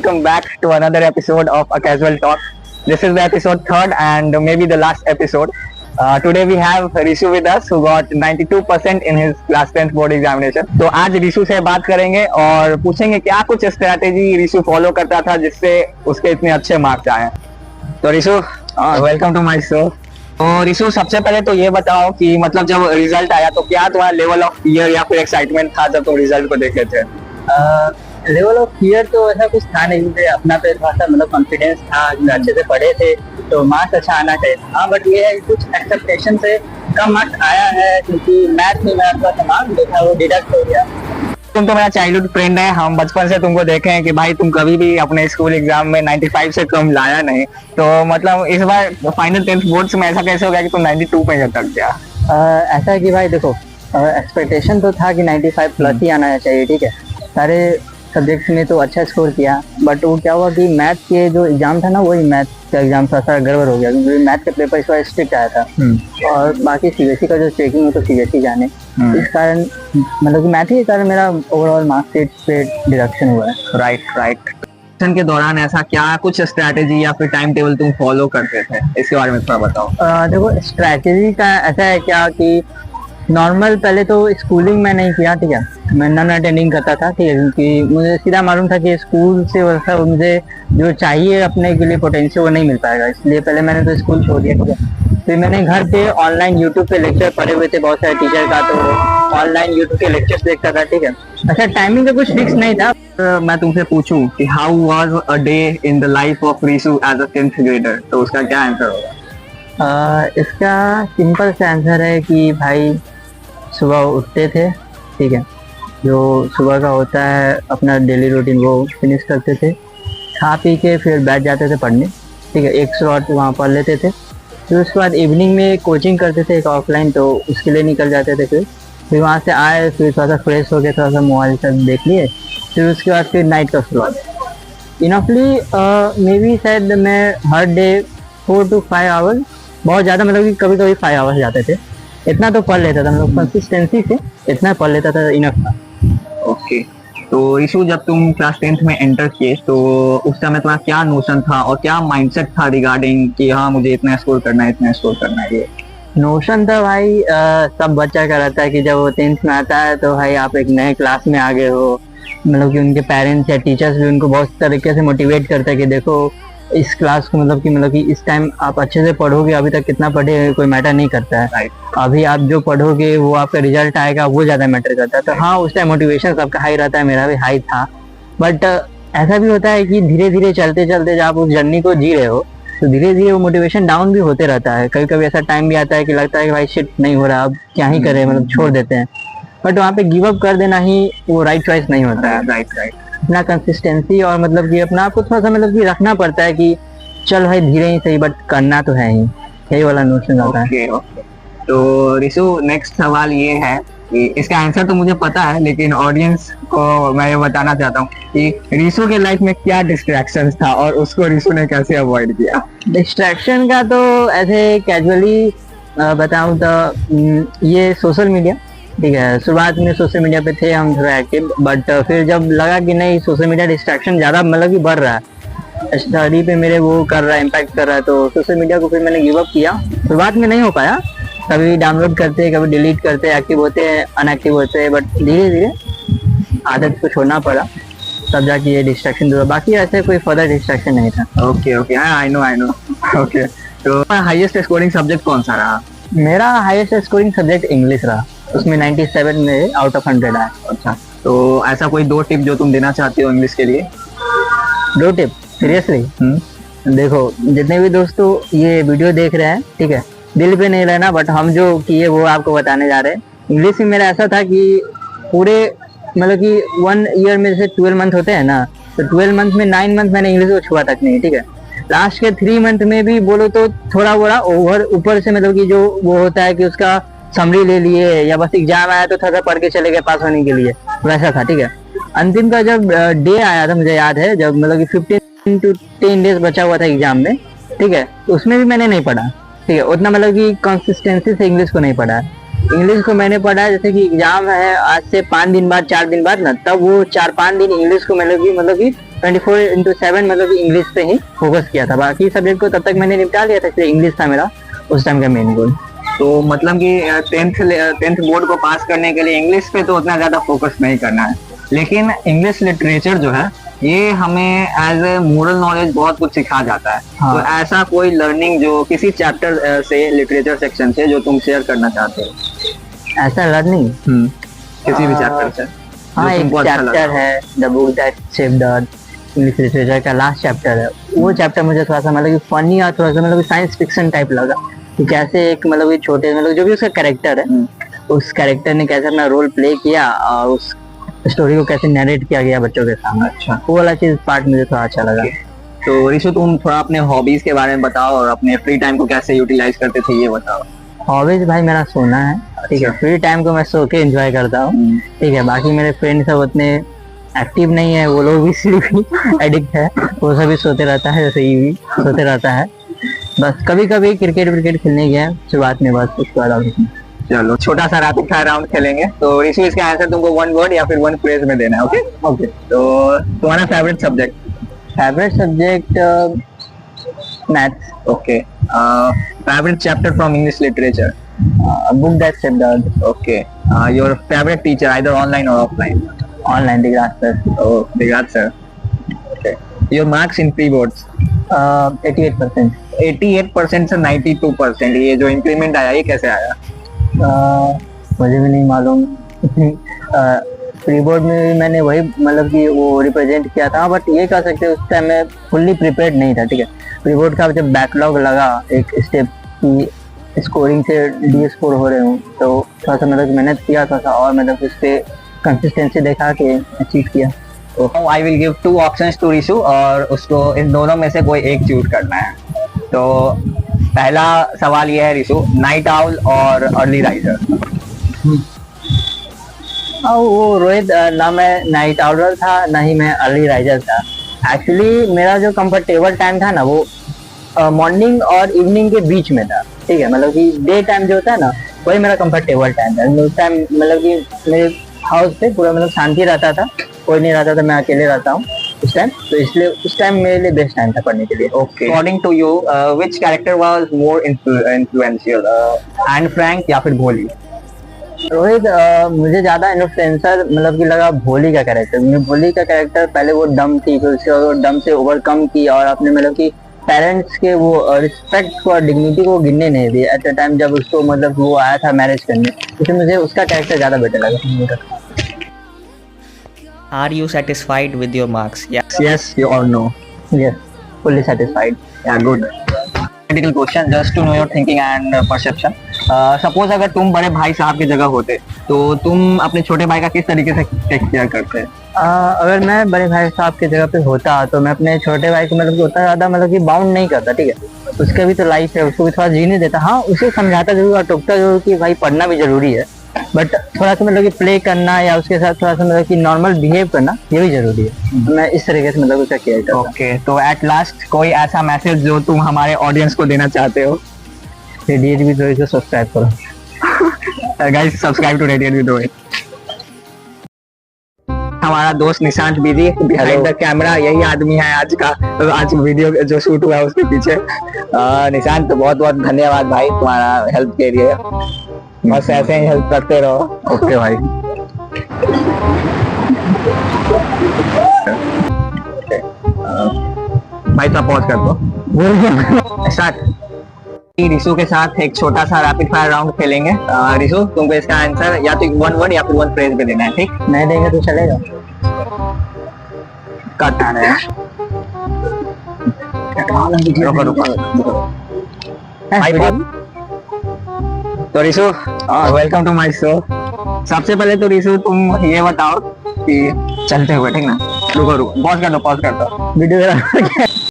welcome back to another episode of A Casual Talk. This is the episode third and maybe the last episode. Today we have Rishu with us who got 92% in his class 10th board examination. तो आज रिशु से बात करेंगे और पूछेंगे क्या कुछ strategy Rishu follow करता था जिससे उसके इतने अच्छे मार्क्स आए। तो Rishu welcome to my show. तो रिशु सबसे पहले तो ये बताओ कि मतलब जब रिजल्ट आया तो क्या तुम्हारा लेवल ऑफ फियर या फिर एक्साइटमेंट था जब तुम रिजल्ट को देखे थे? लेवल ऑफ फियर तो ऐसा कुछ था नहीं, मुझे अपना पे थोड़ा सा मतलब कॉन्फिडेंस था, अच्छे से पढ़े थे तो मार्क्स अच्छा आना चाहिए। हाँ, बट ये है कुछ एक्सपेक्टेशन से कम मार्क्स आया है क्योंकि मैथ में मेरा थोड़ा सा मार्क्स जो था वो डिडक्ट हो गया। तुम तो मेरा चाइल्डहुड फ्रेंड है, हम बचपन से तुमको देखे हैं कि भाई तुम कभी भी अपने स्कूल एग्जाम में 95 से कम लाया नहीं, तो मतलब इस बार फाइनल 10th बोर्ड्स में ऐसा कैसे हो गया कि तुम 92 पे अटक गया? ऐसा है कि भाई देखो, एक्सपेक्टेशन तो था कि 95 प्लस ही आना चाहिए, ठीक है, सारे सब्जेक्ट्स में तो अच्छा स्कोर किया, बट वो क्या हुआ कि मैथ के जो एग्जाम था ना वही मैथ का एग्जाम था, सारा गड़बड़ हो गया क्योंकि मैथ का पेपर इस बार स्ट्रिक्ट आया था और बाकी सीबीएसई का जो चेकिंग है तो सीबीएसई जाने, इस कारण मतलब कि मैथ ही के कारण मेरा ओवरऑल मार्क्स पे डिडक्शन हुआ है। राइट। के दौरान ऐसा क्या कुछ स्ट्रैटेजी या फिर टाइम टेबल तुम फॉलो करते थे, इसके बारे में थोड़ा बताओ। देखो, स्ट्रैटेजी का ऐसा है क्या कि नॉर्मल पहले तो स्कूलिंग में नहीं किया, ठीक है, मैं नॉन अटेंडिंग करता था, ठीक है, क्योंकि मुझे सीधा मालूम था कि स्कूल से वैसा मुझे जो चाहिए अपने के लिए पोटेंशियल वो नहीं मिल पाएगा, इसलिए पहले मैंने तो स्कूल छोड़ दिया, ठीक है। फिर मैंने घर पे ऑनलाइन यूट्यूब पे लेक्चर पढ़े हुए थे बहुत सारे टीचर का, तो ऑनलाइन यूट्यूब के लेक्चर्स देखता था, ठीक है। अच्छा, टाइमिंग का कुछ फिक्स नहीं था। मैं तुमसे पूछूं कि how was a day in the life of Rishu as a 10th grader, तो उसका क्या आंसर होगा? इसका सिंपल सा आंसर है कि भाई सुबह उठते थे, ठीक है, जो सुबह का होता है अपना डेली रूटीन वो फिनिश करते थे, खा पी के फिर बैठ जाते थे पढ़ने, ठीक है, एक स्लॉट वहाँ पढ़ लेते थे, फिर उसके बाद इवनिंग में कोचिंग करते थे एक ऑफलाइन, तो उसके लिए निकल जाते थे। फिर वहाँ से आए, फिर थोड़ा सा फ्रेश हो गए, थोड़ा सा मोबाइल सब देख लिए, फिर उसके बाद फिर नाइट का स्लॉट। इनफली मे बी शायद मैं हर डे 4 to 5 आवर्स, बहुत ज़्यादा मतलब कि कभी कभी 5 आवर्स जाते थे, इतना तो पढ़ लेता था, मतलब कंसिस्टेंसी से इतना पढ़ लेता था, इनफ था। ओके, तो रिशु जब तुम क्लास 10th में एंटर किए तो उस समय तुम्हारा क्या नोशन था और क्या माइंडसेट था रिगार्डिंग कि हाँ मुझे इतना स्कोर करना है, इतना स्कोर करना है? ये नोशन था भाई, सब बच्चा का रहता है कि जब वो 10th में आता है तो भाई आप एक नए क्लास में आ गए हो, मतलब कि उनके पेरेंट्स या टीचर्स भी उनको बहुत तरीके से मोटिवेट करते हैं कि देखो इस क्लास को मतलब कि इस टाइम आप अच्छे से पढ़ोगे, अभी तक कितना पढ़े कोई मैटर नहीं करता है, अभी आप जो पढ़ोगे वो आपका रिजल्ट आएगा वो ज्यादा मैटर करता है। तो हाँ, उस टाइम मोटिवेशन सबका हाई रहता है, मेरा भी हाई था, बट ऐसा भी होता है कि धीरे धीरे चलते चलते जब आप उस जर्नी को जी रहे हो तो धीरे धीरे वो मोटिवेशन डाउन भी होते रहता है। कभी कभी ऐसा टाइम भी आता है कि लगता है कि भाई शिट नहीं हो रहा, अब क्या ही करें, मतलब छोड़ देते हैं, बट वहाँ पे गिव अप कर देना ही वो राइट चॉइस नहीं होता है। राइट। अपना कंसिस्टेंसी और मतलब कि अपना आपको थोड़ा सा मतलब कि रखना पड़ता है कि चल भाई धीरे ही सही बट करना तो है ही, यही वाला नोशन होता है। ओके। तो रिशु नेक्स्ट सवाल ये है कि इसका आंसर तो मुझे पता है लेकिन ऑडियंस को मैं ये बताना चाहता हूँ कि रिशु के लाइफ में क्या डिस्ट्रैक्शंस था और उसको रिशु ने कैसे अवॉइड किया? डिस्ट्रैक्शन का तो ऐसे कैजुअली बताऊँ तो ये सोशल मीडिया, ठीक है, शुरुआत में सोशल मीडिया पे थे हम थोड़ा एक्टिव, बट फिर जब लगा कि नहीं सोशल मीडिया डिस्ट्रैक्शन ज़्यादा मतलब कि बढ़ रहा है, स्टडी पे मेरे वो कर रहा है, इम्पैक्ट कर रहा है, तो सोशल मीडिया को फिर मैंने गिव अप किया। शुरुआत में नहीं हो पाया, कभी डाउनलोड करते कभी डिलीट करते, एक्टिव होते हैं अनएक्टिव होते हैं, बट धीरे धीरे आदत को छोड़ना पड़ा, तब जाके ये डिस्ट्रैक्शन दूर। बाकी ऐसे कोई फर्दर डिस्ट्रैक्शन नहीं था। Okay, I know. ओके, तो हाईएस्ट स्कोरिंग सब्जेक्ट कौन सा रहा? मेरा हाईएस्ट स्कोरिंग सब्जेक्ट इंग्लिश रहा, उसमें 97 में आउट ऑफ 100 आया। अच्छा, तो ऐसा कोई 2 टिप जो तुम देना चाहते हो इंग्लिश के लिए? 2 टिप सीरियसली? देखो, जितने भी दोस्तों ये वीडियो देख रहे हैं, ठीक है, दिल पे नहीं रहना, बट हम जो किए वो आपको बताने जा रहे हैं। इंग्लिश में मेरा ऐसा था कि पूरे मतलब कि 1 ईयर में जैसे 12 मंथ होते हैं ना, तो 12 मंथ में 9 मंथ मैंने इंग्लिश को छुआ तक नहीं, ठीक है। लास्ट के 3 मंथ में भी बोलो तो थोड़ा बोला ओवर ऊपर से मतलब कि जो वो होता है कि उसका समरी ले लिए या बस एग्जाम आया तो थोड़ा पढ़ के चले गए पास होने के लिए, वैसा था, ठीक है। अंतिम का जब डे आया था मुझे याद है, जब मतलब कि 15 to 10 डेज बचा हुआ था एग्जाम में, ठीक है, तो उसमें भी मैंने नहीं पढ़ा, ठीक है, उतना मतलब कि कंसिस्टेंसी से इंग्लिश को नहीं पढ़ा। इंग्लिश को मैंने पढ़ा है जैसे कि एग्जाम है आज से 5 दिन बाद 4 दिन बाद ना, तब वो 4-5 दिन इंग्लिश को मतलब कि 24/7 मतलब इंग्लिश पे ही फोकस किया था। बाकी सब्जेक्ट को तब तक मैंने निपटा लिया था, इसलिए इंग्लिश था मेरा उस टाइम का मेन गोल। तो मतलब कि टेंथ बोर्ड को पास करने के लिए इंग्लिश पे तो उतना ज्यादा फोकस नहीं करना है, लेकिन इंग्लिश लिटरेचर जो है ये हमें एज ए मोरल नॉलेज बहुत कुछ सिखा जाता है। हाँ। तो ऐसा कोई लर्निंग जो किसी चैप्टर से, लिटरेचर सेक्शन से, जो तुम शेयर करना चाहते हो? ऐसा लर्निंग किसी भी चैप्टर से? हाँ, जो एक तुमको अच्छा चैप्टर लगा। है the book that shaped the earth, English literature का लास्ट चैप्टर है। वो चैप्टर मुझे थोड़ा सा मतलब कि फनी और थोड़ा सा मतलब साइंस फिक्शन टाइप लगा कि कैसे एक मतलब कि छोटे मतलब जो भी उसका कैरेक्टर है, उस कैरेक्टर ने कैसे अपना रोल प्ले किया और उस स्टोरी को कैसे नरेट किया गया बच्चों के सामने। अच्छा, वो वाला चीज पार्ट मुझे थोड़ा अच्छा लगा। तो ऋषु तुम थोड़ा अपने हॉबीज के बारे में बताओ और अपने फ्री टाइम को कैसे यूटिलाइज करते थे ये बताओ। हॉबीज भाई मेरा सोना है, ठीक है। फ्री टाइम को मैं सो के एंजॉय करता हूँ, ठीक है। बाकी मेरे फ्रेंड सब उतने एक्टिव नहीं है, वो लोग भी सिर्फ एडिक्ट है, वो सभी सोते रहता है, जैसे ये भी सोते रहता है। बस कभी कभी क्रिकेट खेलने गया शुरुआत में, बस उसके बाद और कुछ नहीं। चलो छोटा सा रैपिड फायर राउंड खेलेंगे। तो ऋषु इसका आंसर तुमको वन वर्ड या फिर वन फ्रेज में देना है। Okay okay. तो तुम्हारा favourite subject? Favourite subject maths. Okay. Favourite chapter from English literature? Book that shaped the earth. Okay. Your favourite teacher either online or offline? Online, Digraj sir. Oh, Digraj sir. Okay. Your marks in pre boards? 88%। 88% से 92%। ये जो increment आया ये कैसे आया? मुझे भी नहीं मालूम। प्री बोर्ड में भी मैंने वही मतलब कि वो रिप्रेजेंट किया था, बट ये कह सकते हैं उस टाइम मैं फुल्ली प्रिपेयर्ड नहीं था, ठीक है। प्री बोर्ड का जब बैकलॉग लगा एक स्टेप की स्कोरिंग से डी स्कोर हो रहे हूँ, तो थोड़ा सा मतलब मेहनत किया था और मतलब उस पर कंसिस्टेंसी देखा के अचीव किया। I will give 2 options to Rishu और उसको इन दोनों में से कोई एक चूज करना है। तो पहला सवाल ये है ऋषु, नाइट आउल और अर्ली राइजर? वो रोहित, ना मैं नाइट आउलर था ना ही मैं अर्ली राइजर था। एक्चुअली मेरा जो कंफर्टेबल टाइम था ना वो मॉर्निंग और इवनिंग के बीच में था, ठीक है। मतलब कि डे टाइम जो होता है ना वही मेरा कंफर्टेबल टाइम था। उस टाइम मतलब कि मेरे हाउस पे पूरा मतलब शांति रहता था, कोई नहीं रहता था, मैं अकेले रहता हूँ उस टाइम, तो इसलिए उस टाइम मेरे लिए बेस्ट टाइम था पढ़ने के लिए। Okay. According to you which character was more influential, and Frank या फिर भोली? रोहित, मुझे ज्यादा इन्फ्लुएंसर मतलब कि लगा भोली का कैरेक्टर। मुझे भोली का कैरेक्टर पहले वो डम थी, फिर उसके बाद वो डम से ओवरकम की और अपने मतलब कि पेरेंट्स के वो रिस्पेक्ट को और डिग्निटी को गिनने नहीं दिए एट द टाइम जब उसको मतलब वो आया था मैरिज करने, इसलिए मुझे उसका कैरेक्टर ज्यादा बेटर लगा। Are you satisfied with your marks? Yeah. Yes or no? Yes, fully satisfied. Yeah, good. Critical question just to know your thinking and perception. Suppose अगर तुम बड़े भाई साहब की जगह होते तो तुम अपने छोटे भाई का किस तरीके से टेक केयर करते? अगर मैं बड़े भाई साहब की जगह पे होता तो मैं अपने छोटे भाई को मतलब कि उतना ज्यादा मतलब कि बाउंड नहीं करता, ठीक है। उसका भी तो लाइफ है, उसको भी थोड़ा जीने देता। हाँ, उसे समझाता जरूर और टोकता जरूर कि भाई पढ़ना भी जरूरी है, बट थोड़ा सा मतलब कि प्ले करना या उसके साथ थोड़ा सा मतलब कि नॉर्मल बिहेव करना ये भी जरूरी है। तो मैं इस तरीके से मतलब उसका केयर करता हूँ। ओके, तो एट लास्ट कोई ऐसा मैसेज जो तुम हमारे ऑडियंस को देना चाहते हो? रेडिएट विद रोहित को सब्सक्राइब करो guys, subscribe to radiate with Rohit. हमारा दोस्त Nishant busy behind the camera, यही आदमी है आज का, आज वीडियो जो शूट हुआ है उसके पीछे। निशांत, बहुत बहुत धन्यवाद भाई तुम्हारा हेल्प के लिए, बस ऐसे ही हेल्प करते रहो। ओके भाई। भाई तो पॉज कर दो। स्टार्ट। ऋषु के साथ एक छोटा सा रैपिड फायर राउंड खेलेंगे। ऋषु, तुमको इसका आंसर या तो वन वर्ड या फिर वन फ्रेज में देना है, ठीक? नहीं देंगे तो चलेगा। कट आ रहा है। रुको रुको। तो Rishu, welcome to my show. सबसे पहले तो ऋषु तुम ये बताओ कि चलते हुए, ठीक ना? रुको रुको, पॉज कर दो, पॉज कर दो। वीडियो